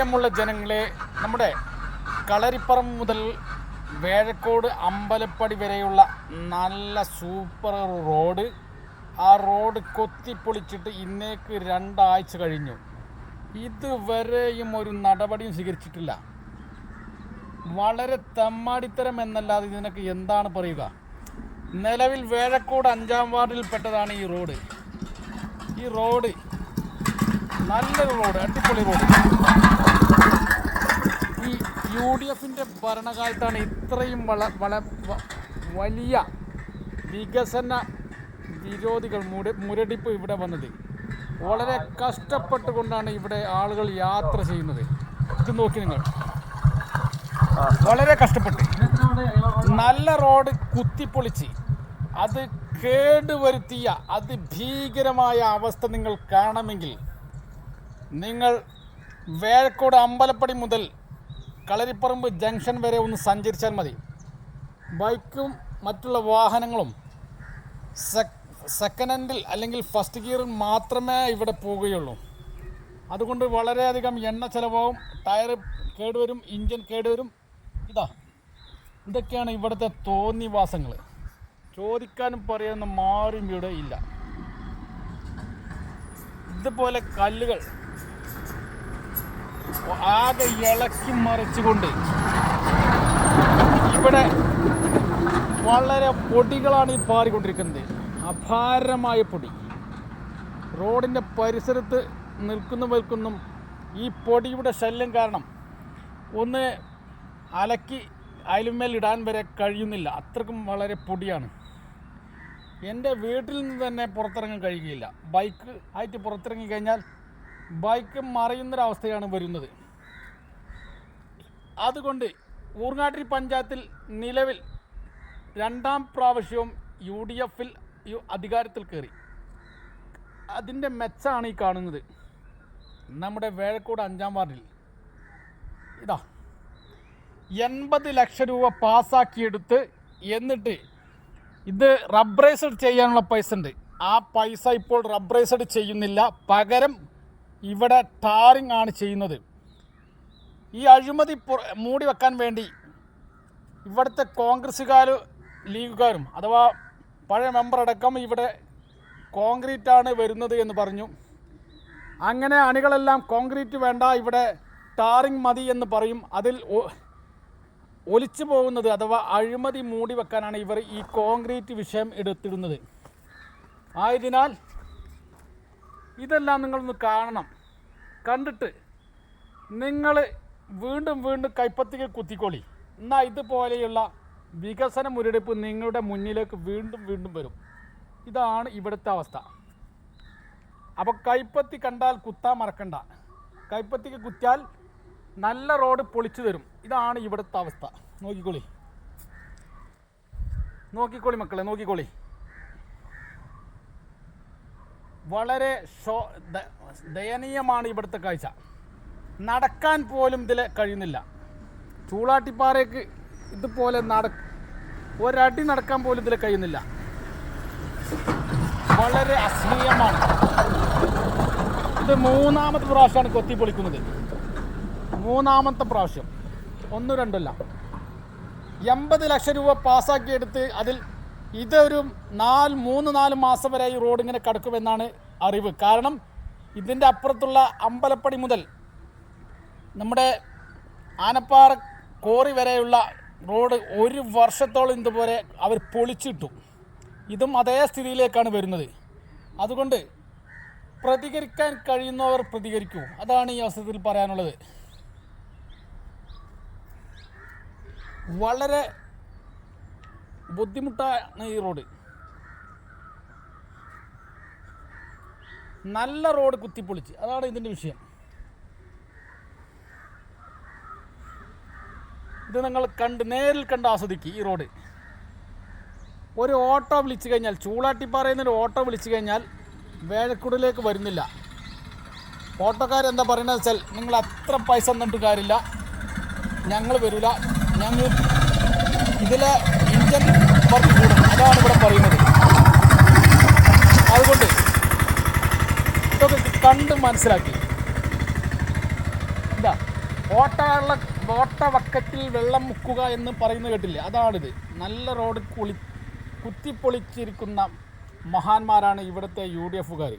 പ്രിയമുള്ള ജനങ്ങളെ, നമ്മുടെ കളരിപ്പറമ്പ് മുതൽ വേഴക്കോട് അമ്പലപ്പടി വരെയുള്ള നല്ല സൂപ്പർ റോഡ്, ആ റോഡ് കൊത്തിപ്പൊളിച്ചിട്ട് ഇന്നേക്ക് 2 ആഴ്ച കഴിഞ്ഞു. ഇതുവരെയും ഒരു നടപടിയും സ്വീകരിച്ചിട്ടില്ല. വളരെ തെമ്മാടിത്തരം എന്നല്ലാതെ ഇതിനൊക്കെ എന്താണ് പറയുക. നിലവിൽ വേഴക്കോട് 5-ാം വാർഡിൽ പെട്ടതാണ് ഈ റോഡ്. ഈ റോഡ് നല്ലൊരു റോഡ്, അടിപൊളി റോഡ്. ഈ UDFിൻ്റെ ഭരണകാലത്താണ് ഇത്രയും വലിയ വികസന വിരോധികൾ മുരടിപ്പ് ഇവിടെ വന്നത്. വളരെ കഷ്ടപ്പെട്ടുകൊണ്ടാണ് ഇവിടെ ആളുകൾ യാത്ര ചെയ്യുന്നത്. ഇത് നോക്കി നിങ്ങൾ, വളരെ കഷ്ടപ്പെട്ട് നല്ല റോഡ് കുത്തിപ്പൊളിച്ച് അത് കേടുവരുത്തിയ അതിഭീകരമായ അവസ്ഥ നിങ്ങൾ കാണണമെങ്കിൽ നിങ്ങൾ വേഴക്കോട് അമ്പലപ്പടി മുതൽ കളരിപ്പറമ്പ് ജംഗ്ഷൻ വരെ ഒന്ന് സഞ്ചരിച്ചാൽ മതി. ബൈക്കും മറ്റുള്ള വാഹനങ്ങളും സെക്കൻഡ് ഹാൻഡിൽ അല്ലെങ്കിൽ ഫസ്റ്റ് ഗിയറിൽ മാത്രമേ ഇവിടെ പോവുകയുള്ളൂ. അതുകൊണ്ട് വളരെയധികം എണ്ണ ചിലവാകും, ടയർ കേടുവരും, എൻജിൻ കേടുവരും. ഇതൊക്കെയാണ് ഇവിടുത്തെ തോന്നിവാസങ്ങൾ. ചോദിക്കാനും പറയാനും മാറും ഇവിടെ ഇല്ല. ഇതുപോലെ കല്ലുകൾ ആകെ ഇളക്കി മറിച്ചുകൊണ്ട് ഇവിടെ വളരെ പൊടികളാണ് ഈ പാറിക്കൊണ്ടിരിക്കുന്നത്. അപാരമായ പൊടി റോഡിൻ്റെ പരിസരത്ത് നിൽക്കുന്നവർക്കൊന്നും ഈ പൊടിയുടെ ശല്യം കാരണം ഒന്ന് അലക്കി അയലുമേൽ ഇടാൻ വരെ കഴിയുന്നില്ല. അത്രക്കും വളരെ പൊടിയാണ്. എൻ്റെ വീട്ടിൽ നിന്ന് തന്നെ പുറത്തിറങ്ങാൻ കഴിയുകയില്ല. ബൈക്ക് ആയിട്ട് പുറത്തിറങ്ങി കഴിഞ്ഞാൽ ബൈക്ക് മറിയുന്നൊരവസ്ഥയാണ് വരുന്നത്. അതുകൊണ്ട് ഊർങ്ങാട്ടിരി പഞ്ചായത്തിൽ നിലവിൽ 2-ാം പ്രാവശ്യവും UDFിൽ അധികാരത്തിൽ കയറി. അതിൻ്റെ മെച്ചാണ് ഈ കാണുന്നത്. നമ്മുടെ വേഴക്കോട് 5-ാം വാർഡിൽ 80 ലക്ഷം രൂപ പാസ്സാക്കിയെടുത്ത്, എന്നിട്ട് ഇത് റബ്ബറൈസ്ഡ് ചെയ്യാനുള്ള പൈസ ഉണ്ട്. ആ പൈസ ഇപ്പോൾ റബ്ബറൈസ്ഡ് ചെയ്യുന്നില്ല, പകരം ഇവിടെ ടാറിങ് ആണ് ചെയ്യുന്നത്. ഈ അഴിമതി മൂടി വെക്കാൻ വേണ്ടി ഇവിടുത്തെ കോൺഗ്രസ്സുകാരും ലീഗുകാരും അഥവാ പഴയ മെമ്പർ അടക്കം ഇവിടെ കോൺക്രീറ്റാണ് വരുന്നത് എന്ന് പറഞ്ഞു. അങ്ങനെ അണികളെല്ലാം കോൺക്രീറ്റ് വേണ്ട, ഇവിടെ ടാറിങ് മതി എന്ന് പറയും. അതിൽ ഒലിച്ചു പോകുന്നത് അഥവാ അഴിമതി മൂടി വെക്കാനാണ് ഇവർ ഈ കോൺക്രീറ്റ് വിഷയം എടുത്തിടുന്നത്. ആയതിനാൽ ഇതെല്ലാം നിങ്ങളൊന്ന് കാണണം. കണ്ടിട്ട് നിങ്ങൾ വീണ്ടും വീണ്ടും കൈപ്പത്തിക്ക് കുത്തിക്കോളി. എന്നാൽ ഇതുപോലെയുള്ള വികസന മുരടിപ്പ് നിങ്ങളുടെ മുന്നിലേക്ക് വീണ്ടും വീണ്ടും വരും. ഇതാണ് ഇവിടുത്തെ അവസ്ഥ. അപ്പോൾ കൈപ്പത്തി കണ്ടാൽ കുത്താൻ മറക്കണ്ട. കൈപ്പത്തിക്ക് കുത്തിയാൽ നല്ല റോഡ് പൊളിച്ചു തരും. ഇതാണ് ഇവിടുത്തെ അവസ്ഥ. നോക്കിക്കോളി മക്കളെ, നോക്കിക്കോളി. വളരെ ദയനീയമാണ് ഇവിടുത്തെ കാഴ്ച. നടക്കാൻ പോലും ഇതിൽ കഴിയുന്നില്ല. ചൂളാട്ടിപ്പാറയ്ക്ക് ഇതുപോലെ ഒരടി നടക്കാൻ പോലും ഇതിൽ കഴിയുന്നില്ല. വളരെ അശ്ലീലമാണ്. ഇത് 3-ാമത്തെ പ്രാവശ്യമാണ് കൊത്തിപ്പൊളിക്കുന്നത്. 3-ാമത്തെ പ്രാവശ്യം, 1-2 80 ലക്ഷം രൂപ പാസ്സാക്കിയെടുത്ത് അതിൽ ഇതൊരു 3-4 മാസം വരെ ഈ റോഡ് ഇങ്ങനെ കിടക്കുമെന്നാണ് അറിവ്. കാരണം ഇതിൻ്റെ അപ്പുറത്തുള്ള അമ്പലപ്പടി മുതൽ നമ്മുടെ ആനപ്പാറ കോറി വരെയുള്ള റോഡ് 1 വർഷത്തോളം ഇതുപോലെ അവർ പൊളിച്ചിട്ടു. ഇതും അതേ സ്ഥിതിയിലേക്കാണ് വരുന്നത്. അതുകൊണ്ട് പ്രതികരിക്കാൻ കഴിയുന്നവർ പ്രതികരിക്കൂ. അതാണ് ഈ അവസരത്തിൽ പറയാനുള്ളത്. വളരെ ബുദ്ധിമുട്ടാണ് ഈ റോഡ്. നല്ല റോഡ് കുത്തിപ്പൊളിച്ച്, അതാണ് ഇതിൻ്റെ വിഷയം. ഇത് നിങ്ങൾ നേരിൽ കണ്ട് ആസ്വദിക്കുക. ഈ റോഡ് ഒരു ഓട്ടോ വിളിച്ചു കഴിഞ്ഞാൽ, ചൂളാട്ടിപ്പാറയിൽ നിന്നൊരു ഓട്ടോ വിളിച്ചു കഴിഞ്ഞാൽ വേഴക്കോടിലേക്ക് വരുന്നില്ല. ഓട്ടോക്കാരെന്താ പറയുന്നത് വെച്ചാൽ, നിങ്ങൾ അത്ര പൈസ തന്നിട്ട് കാര്യമില്ല, ഞങ്ങൾ വരില്ല, ഞങ്ങൾ ഇതിലെ ഇഞ്ചൻ വർക്ക് കൂടും. അതാണ് ഇവിടെ പറയുന്നത്. അതുകൊണ്ട് ഇതൊക്കെ കണ്ട് മനസ്സിലാക്കി. ഓട്ട വക്കത്തിൽ വെള്ളം മുക്കുക എന്ന് പറയുന്നത് കേട്ടില്ലേ, അതാണിത്. നല്ല റോഡ് കുത്തിപ്പൊളിച്ചിരിക്കുന്ന മഹാന്മാരാണ് ഇവിടുത്തെ UDF-കാർ.